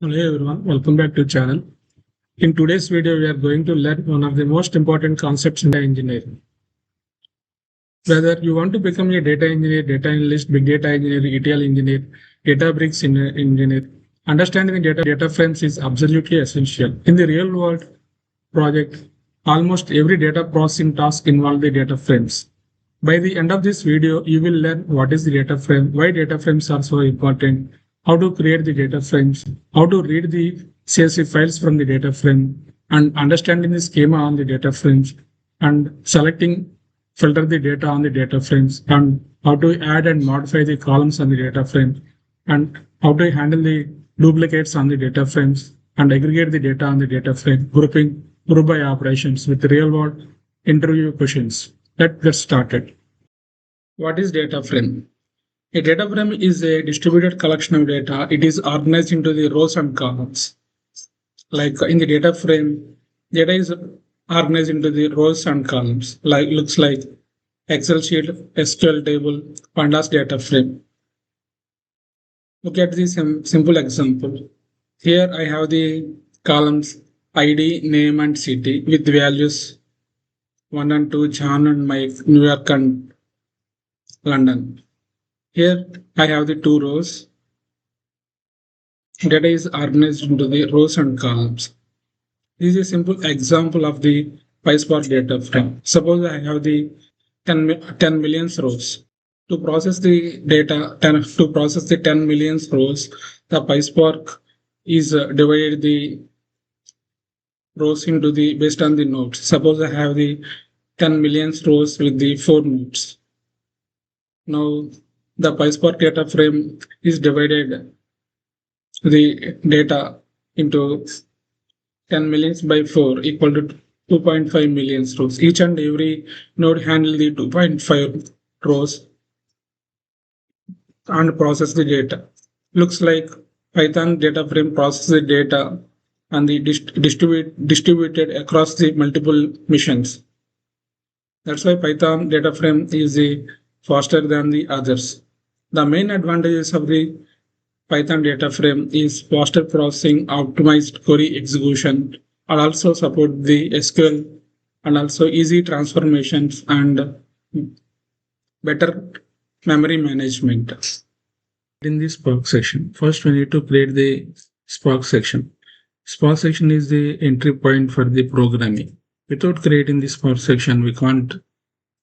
Hello everyone, welcome back to channel. In today's video, we are going to learn one of the most important concepts in data engineering. Whether you want to become a data engineer, data analyst, big data engineer, ETL engineer, Databricks engineer, understanding the data frames is absolutely essential. In the real world project, almost every data processing task involves the data frames. By the end of this video, you will learn what is the data frame, why data frames are so important, how to create the data frames, how to read the CSV files from the data frame, and understanding the schema on the data frames, and filter the data on the data frames, and how to add and modify the columns on the data frame, and how to handle the duplicates on the data frames, and aggregate the data on the data frame, grouping group by operations with real world interview questions. Let's get started. What is data frame? A data frame is a distributed collection of data. It is organized into the rows and columns. Like in the data frame, data is organized into the rows and columns. Like looks like Excel sheet, SQL table, pandas data frame. Look at this simple example. Here I have the columns ID, name, and city with values 1 and 2, John and Mike, New York and London. Here I have the two rows. Data is organized into the rows and columns. This is a simple example of the PySpark data frame. Suppose I have the 10 million rows. To process the data, to process the 10 million rows, the PySpark is divided the rows into the based on the nodes. Suppose I have the 10 million rows with the 4 nodes. Now the PySpark data frame is divided the data into 10 millions by 4 equal to 2.5 million rows. Each and every node handle the 2.5 rows and process the data. Looks like Python data frame processes the data and the distributed across the multiple missions. That's why Python data frame is faster than the others. The main advantages of the Python data frame is faster processing, optimized query execution, and also support the SQL and also easy transformations and better memory management. In this Spark section, first we need to create the Spark section. Spark section is the entry point for the programming. Without creating the Spark section, we can't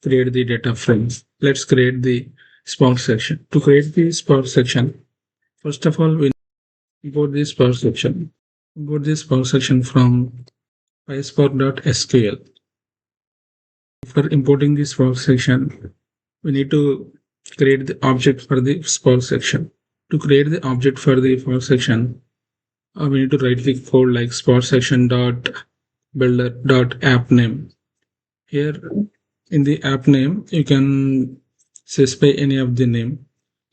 create the data frames. Let's create the Spark section. To create the Spark section, first of all, we import this Spark section. Import this Spark section from PySpark.sql. For importing this Spark section, we need to create the object for the Spark section. To create the object for the Spark section, we need to write the code like Spark section dot builder dot app name. Here in the app name, you can specify any of the name,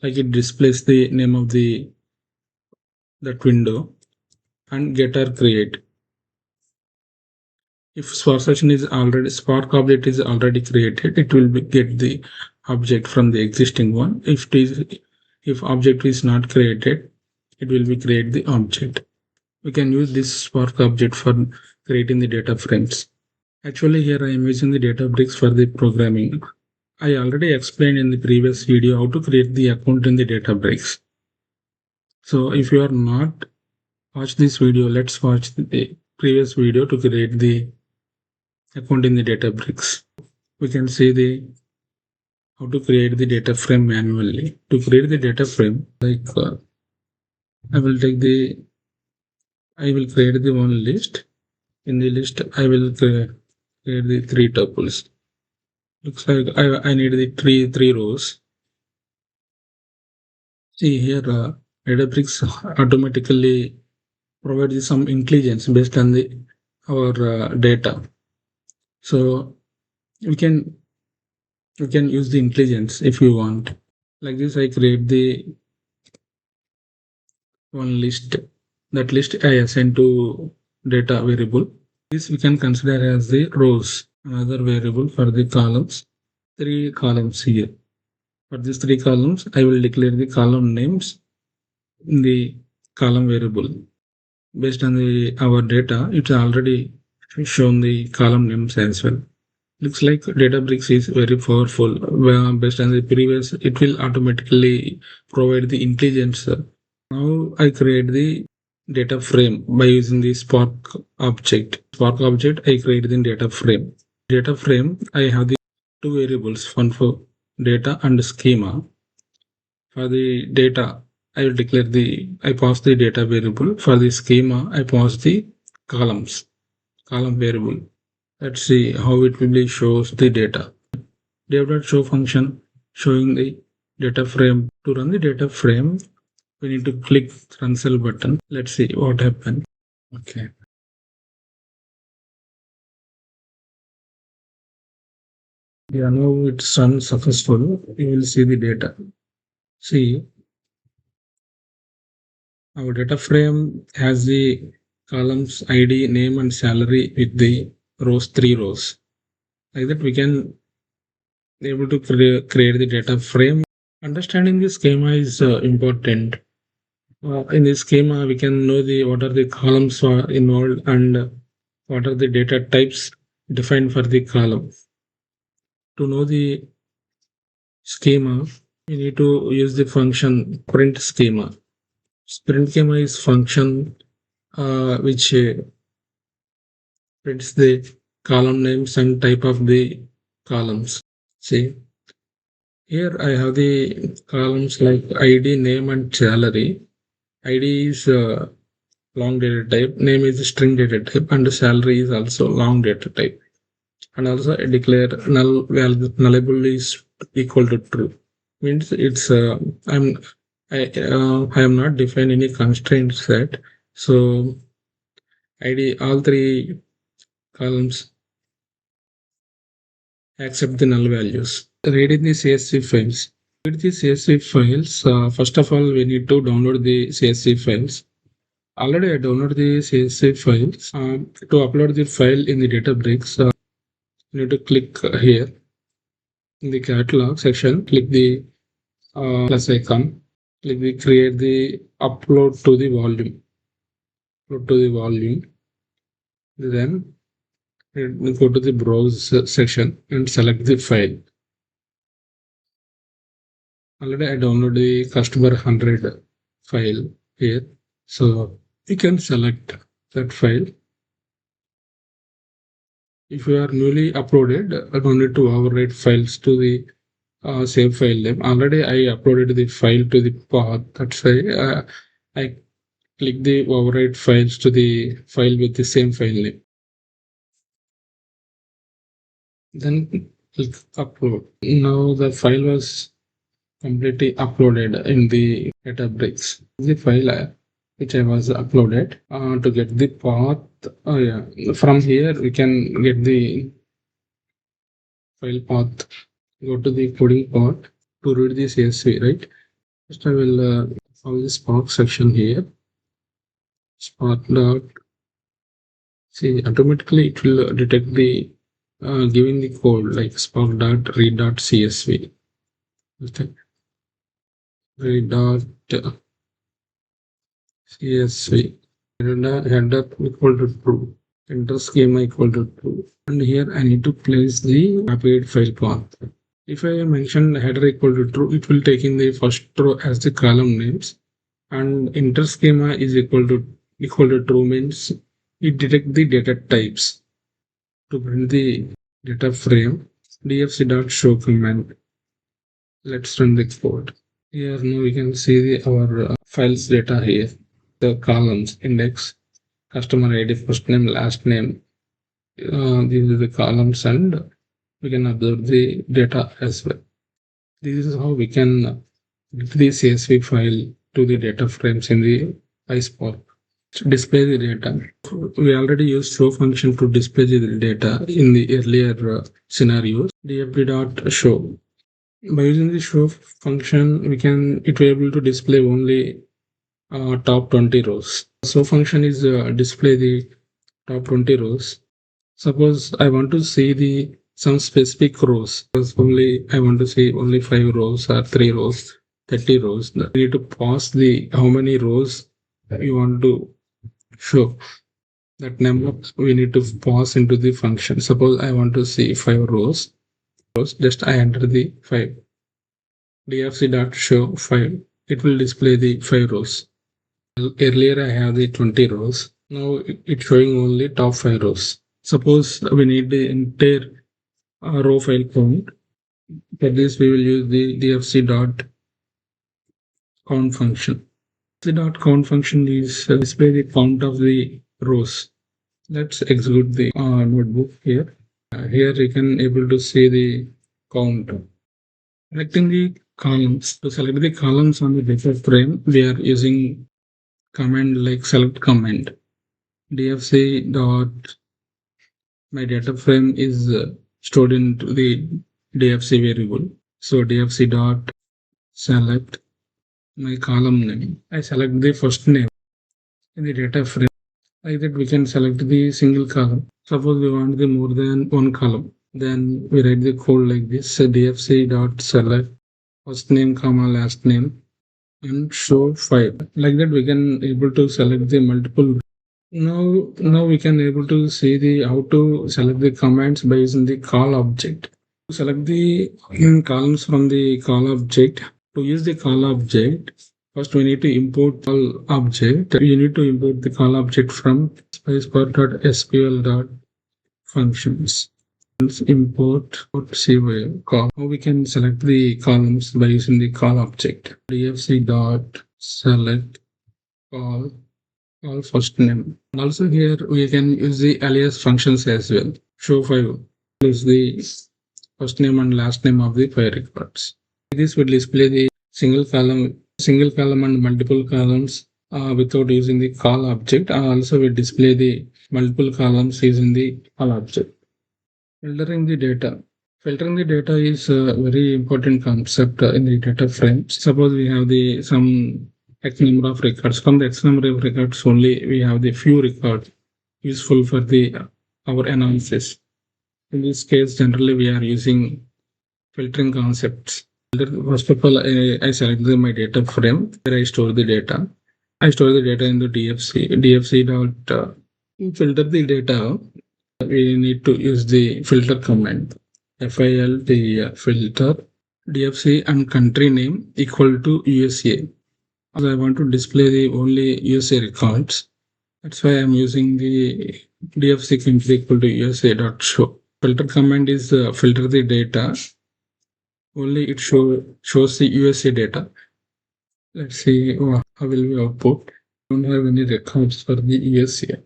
like it displays the name of that window, and get or create. If Spark section is already Spark object is already created, it will get the object from the existing one. If object is not created, it will be create the object. We can use this Spark object for creating the data frames. Actually, here I am using the Databricks for the programming. I already explained in the previous video how to create the account in the Databricks. So if you are not watch this video, let's watch the previous video to create the account in the Databricks. We can see the how to create the data frame manually. To create the data frame, like I will create the one list. In the list, I will create the 3 tuples. Looks like I need the three rows. See here, Databricks automatically provides some intelligence based on our data. So we can use the intelligence if you want. Like this, I create the one list. That list I assign to data variable. This we can consider as the rows. Another variable for the columns. 3 columns here. For these 3 columns, I will declare the column names in the column variable. based on our data, it's already shown the column names as well. Looks like Databricks is very powerful. Based on the previous, it will automatically provide the intelligence. Now I create the data frame by using the Spark object. Spark object I created in data frame. Data frame I have the two variables, one for data and schema. For the data, I pass the data variable. For the schema, I pass the column variable. Let's see how it will shows the data. Dev.show function showing the data frame. To run the data frame, we need to click run cell button. Let's see what happened. Okay. Yeah, now it's run successful. You will see the data. See, our data frame has the columns ID, name, and salary with the three rows. Like that, we can able to create the data frame. Understanding the schema is important. In the schema, we can know what are the columns are involved and what are the data types defined for the column. To know the schema, we need to use the function print schema. Print schema is function which prints the column names and type of the columns. See, here I have the columns like ID, name, and salary. ID is long data type, name is string data type, and salary is also long data type. And also I declare nullable is equal to true. Means it's I am not defined any constraint set. So ID all three columns accept the null values. Reading the CSV files. Read the CSV files. First of all, we need to download the CSV files. Already I downloaded the CSV files. To upload the file in the Databricks, you need to click here in the catalog section. Click the plus icon. Click the create the upload to the volume. Upload to the volume. Then go to the browse section and select the file. Already I downloaded the customer 100 file here. So you can select that file. If you are newly uploaded, I don't need to overwrite files to the same file name. Already I uploaded the file to the path. That's why I click the overwrite files to the file with the same file name. Then click upload. Now the file was completely uploaded in the Databricks. The file which I was uploaded to get the path. Oh yeah, from here we can get the file path. Go to the coding part to read the CSV, right? First I will follow the Spark section here. Spark dot. See, automatically it will detect the giving the code like spark dot read dot CSV. Okay. Read dot CSV. Header equal to true. Enter schema equal to true. And here I need to place the copied file path. If I mention header equal to true, it will take in the first row as the column names, and enter schema is equal to true means it detect the data types. To print the data frame, dfc.show command. Let's run the code. Here now we can see our files data here. The columns index, customer ID, first name, last name. These are the columns, and we can observe the data as well. This is how we can get the CSV file to the data frames in the PySpark. To display the data. We already used show function to display the data in the earlier scenarios. dfd.show. By using the show function, it will be able to display only top 20 rows. Show function is display the top 20 rows. Suppose I want to see some specific rows. Suppose I want to see only 5 rows or 3 rows, 30 rows. You need to pause the how many rows you want to show that number we need to pass into the function. Suppose I want to see 5 rows. Just I enter the 5. DFC dot show 5. It will display the 5 rows. Earlier I have the 20 rows. Now it's showing only top 5 rows. Suppose we need the entire row file count. For this we will use the DFC dot count function. The dot count function is display the count of the rows. Let's execute the notebook here. Here you can able to see the count. Selecting the columns. To select the columns on the data frame, we are using command like select command. DFC dot my data frame is stored into the DFC variable. So DFC dot select my column name. I select the first name in the data frame. Like that we can select the single column. Suppose we want the more than one column. Then we write the code like this. DFC dot select first name comma last name and show 5. Like that we can able to select the multiple. Now we can able to see the how to select the commands by using the call object. To select the columns from the call object. To use the call object, first we need to import call object. You need to import the call object from PySpark.sql.functions. Import CY call. Now we can select the columns by using the call object. DFC dot select call first name. And also here we can use the alias functions as well. Show 5 is the first name and last name of the 5 records. This will display the single column and multiple columns without using the call object. Also will display the multiple columns using the call object. Filtering the data. Filtering the data is a very important concept in the data frame. Suppose we have the some X number of records. From the X number of records only, we have the few records useful for the our analysis. In this case, generally we are using filtering concepts. First of all, I select my data frame where I store the data. I store the data in the DFC. DFC dot filter the data. We need to use the filter command. filter DFC and country name equal to USA. I want to display the only USA records. That's why I'm using the DFC country equal to USA dot show. Filter command is filter the data. Only it shows the USA data. Let's see how will we output. Don't have any records for the USA.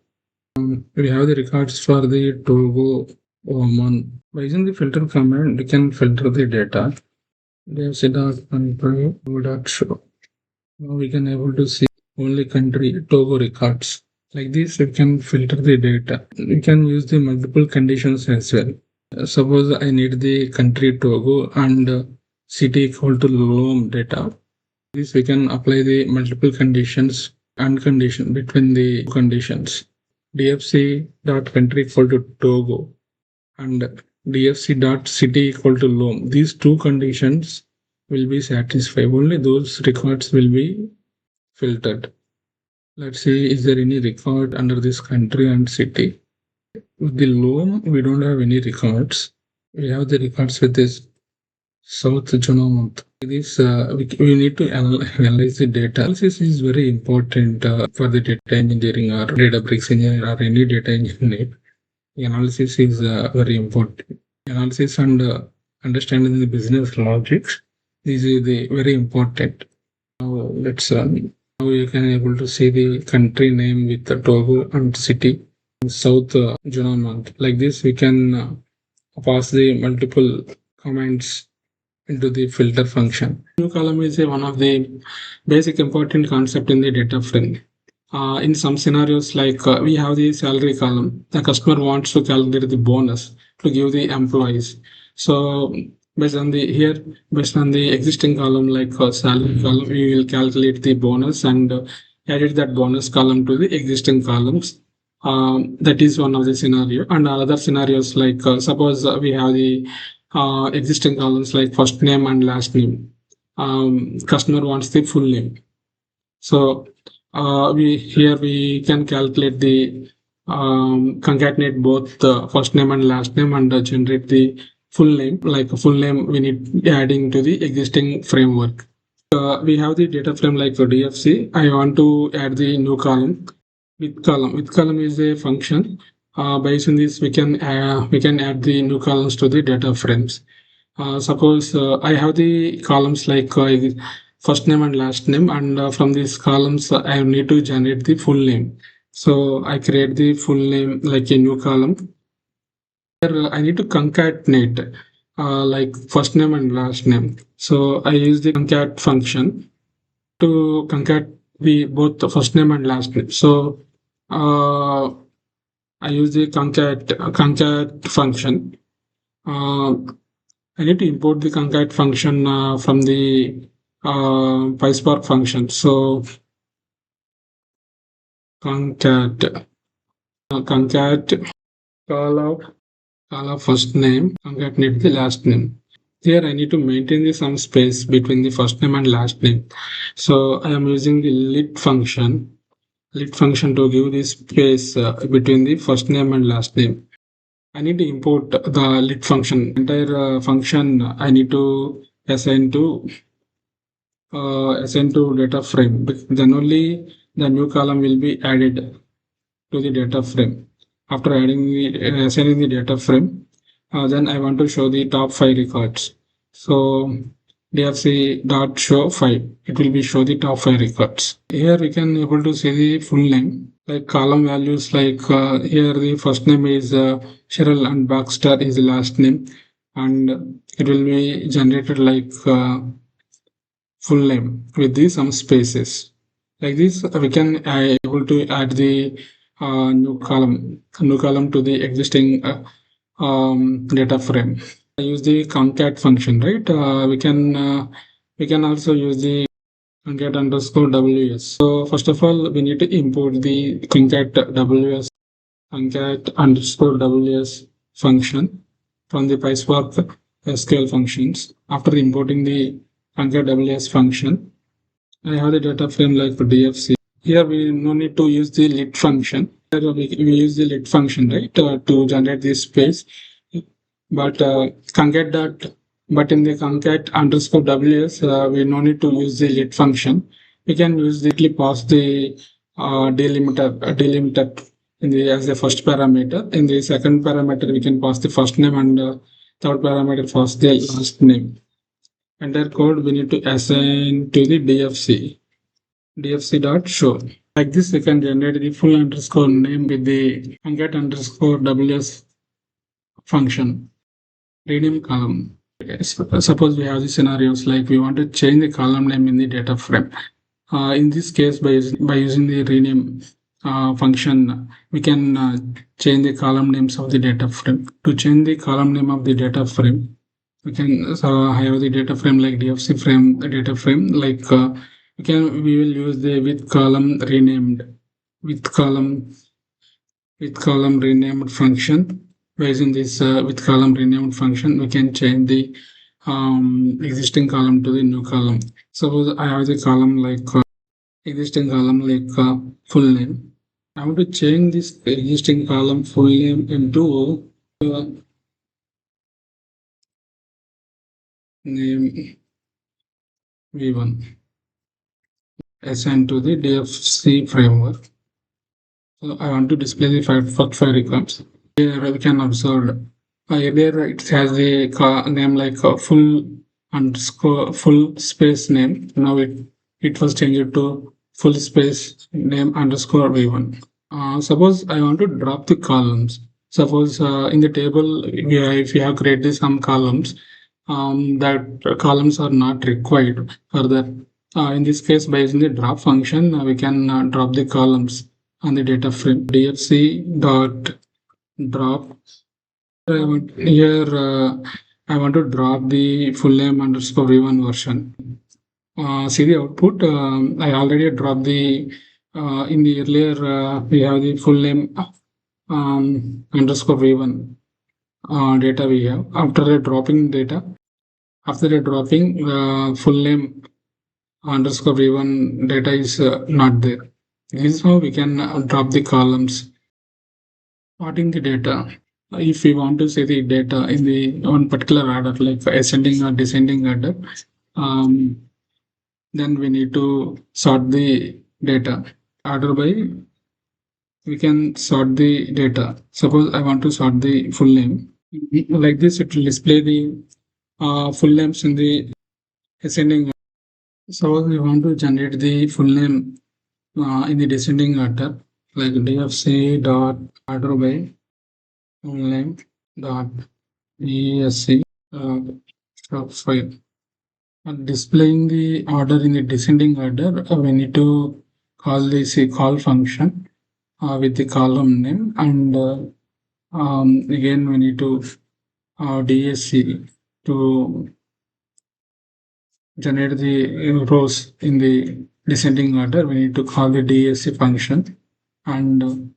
We have the records for the Togo, Oman. By using the filter command, we can filter the data. DFC.show. Now we can able to see only country Togo records. Like this, we can filter the data. We can use the multiple conditions as well. Suppose I need the country Togo and city equal to Lom data. This we can apply the multiple conditions and condition between the conditions. DFC dot country equal to Togo and DFC dot city equal to Lom. These two conditions will be satisfied. Only those records will be filtered. Let's see, is there any record under this country and city? With the Lom, we don't have any records. We have the records with this South Junamont. This we need to analyze the data. Analysis is very important for the data engineering or Databricks engineer or any data engineer. Analysis is very important. Analysis and understanding the business logics. This is the very important. Now let's run. Now you can able to see the country name with the Togo and city. South Junamont. Like this, we can pass the multiple commands into the filter function. New column is one of the basic important concept in the data frame. In some scenarios, like we have the salary column, the customer wants to calculate the bonus to give the employees. So based on the existing column like salary column, we will calculate the bonus and edit that bonus column to the existing columns. That is one of the scenario. And other scenarios like suppose we have the existing columns like first name and last name. Customer wants the full name. So we can calculate the concatenate both the first name and last name and generate the full name. Like a full name, we need adding to the existing framework. We have the data frame like for DFC. I want to add the new column. With column is a function. Based on this, we can add the new columns to the data frames. Suppose I have the columns like first name and last name, and from these columns, I need to generate the full name. So I create the full name like a new column. Here I need to concatenate like first name and last name. So I use the concat function to concat the both the first name and last name. So I use the concat function. I need to import the concat function from the PySpark function. So concat call of first name, concatenate the last name. Here I need to maintain the some space between the first name and last name. So I am using the lit function to give the space between the first name and last name. I need to import the lit function. Entire function I need to assign to data frame. Then only the new column will be added to the data frame. After assigning the data frame, then I want to show the top 5 records. So DFC dot show 5. It will be show the top 5 records. Here we can able to see the full name, like column values. Like here the first name is Cheryl and Baxter is the last name, and it will be generated like full name with the some spaces. Like this, we can able to add the new column to the existing data frame. I use the concat function, right? We can also use the concat underscore ws. So first of all, we need to import the concat underscore ws function from the PySpark SQL functions. After importing the concat ws function, I have the data frame like for DFC. Here we no need to use the lit function. Here we use the lit function, right, to generate this space. But but in the concat underscore ws, we no need to use the lit function. We can use the pass the delimiter in the as the first parameter. In the second parameter, we can pass the first name, and third parameter pass the last name. Entire code we need to assign to the DFC dot show. Like this, we can generate the full underscore name with the concat underscore ws function. Rename column. Suppose we have the scenarios like we want to change the column name in the data frame. In this case, by using the rename function, we can change the column names of the data frame. To change the column name of the data frame, we can have the data frame like DFC frame, the data frame like we will use the with column renamed function. Based on this with column renamed function, we can change the existing column to the new column. Suppose I have the column like existing column like full name. I want to change this existing column full name into name v1 assigned to the DFC framework. So I want to display the first 5 records. Here we can observe earlier it has the name like full space name. Now it was changed to full space name underscore v1. Suppose I want to drop the columns. Suppose in the table, if you have created some columns, that columns are not required further. In this case, by using the drop function, we can drop the columns on the data frame. DFC dot drop. Here I want to drop the full name underscore v1 version. See the output. I already dropped the in the earlier we have the full name underscore v1 data we have. After dropping full name underscore v1 data is not there. This is how we can drop the columns. Sorting the data. If we want to see the data in the one particular order, like ascending or descending order, um, then we need to sort the data. Order by, we can sort the data. Suppose I want to sort the full name. Like this, it will display the full names in the ascending. Suppose we want to generate the full name in the descending order, like dfc dot order by full name dot esc file. Displaying the order in the descending order, we need to call this a call function with the column name, and again we need to DSC to generate the rows in the descending order. We need to call the DSC function, and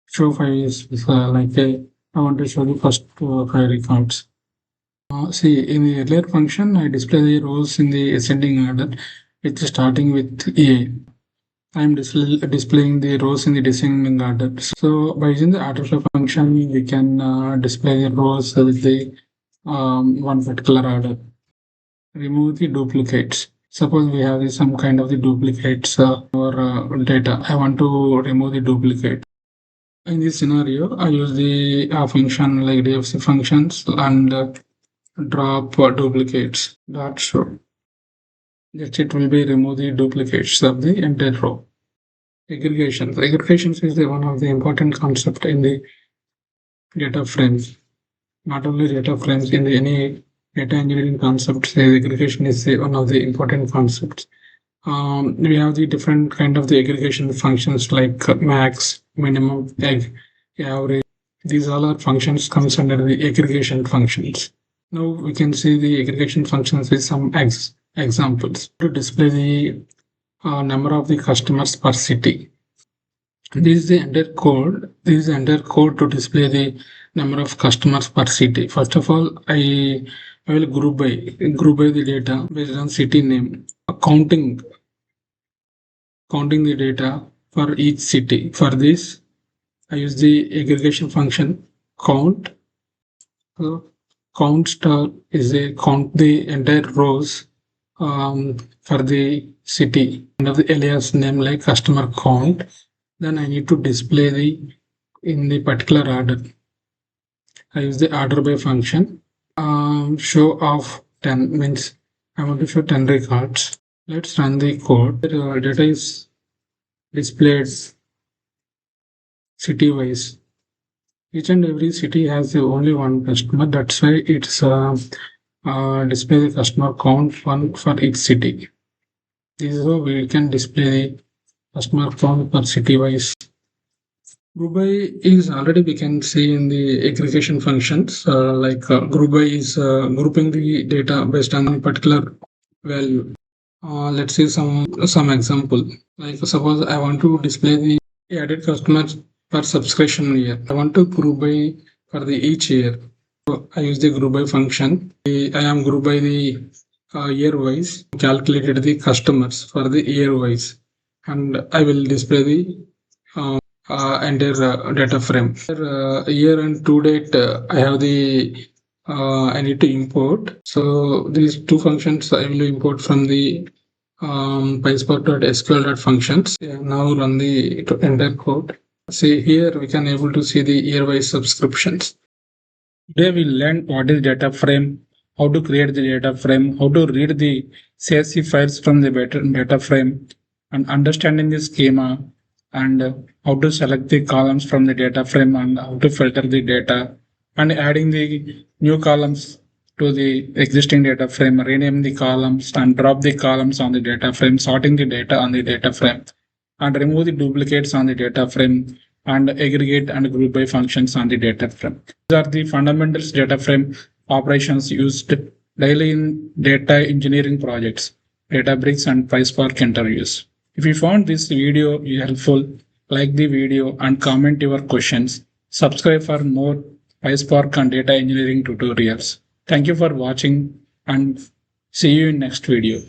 show file is like I want to show the first 5 records. See, in the earlier function, I display the rows in the ascending order, which is starting with A. I am displaying the rows in the descending order. So by using the order flow function, we can display the rows with the one particular order. Remove the duplicates. Suppose we have some kind of the duplicates or data. I want to remove the duplicate. In this scenario, I use the function like DFC functions and drop duplicates dot show. That it will be remove the duplicates of the entire row. Aggregations. Aggregations is one of the important concept in the data frames. Not only data frames, in any data engineering concepts, aggregation is one of the important concepts. We have the different kind of the aggregation functions like max, minimum, average. These all are functions comes under the aggregation functions. Now we can see the aggregation functions with some examples to display the number of the customers per city. This is the entire code. This is the entire code to display the number of customers per city. First of all, I will group by the data based on city name, counting the data for each city. For this, I use the aggregation function count. So count star is a count the entire rows for the city and of the alias name like customer count. Then I need to display the in the particular order. I use the order by function. Show of 10 means I want to show 10 records. Let's run the code. Data is displayed city wise. Each and every city has only one customer. That's why it's display the customer count one for each city. This is how we can display the customer count per city wise. Group by is already we can see in the aggregation functions like group by is grouping the data based on a particular value. Let's see some example. Like suppose I want to display the added customers per subscription year. I want to group by for the each year. So I use the group by function. I am group by the year wise. Calculated the customers for the year wise, and I will display the entire data frame. Year and to date, I have the I need to import. So these two functions I will import from the PySpark.sql.functions. Yeah, now run the entire code. See here we can able to see the year-wise subscriptions. Today we learned what is data frame, how to create the data frame, how to read the CSV files from the data frame, and understanding the schema, and how to select the columns from the data frame, and how to filter the data, and adding the new columns to the existing data frame, rename the columns and drop the columns on the data frame, sorting the data on the data frame, and remove the duplicates on the data frame, and aggregate and group by functions on the data frame. These are the fundamentals data frame operations used daily in data engineering projects, Databricks and PySpark interviews. If you found this video helpful, like the video and comment your questions. Subscribe for more PySpark and data engineering tutorials. Thank you for watching and see you in next video.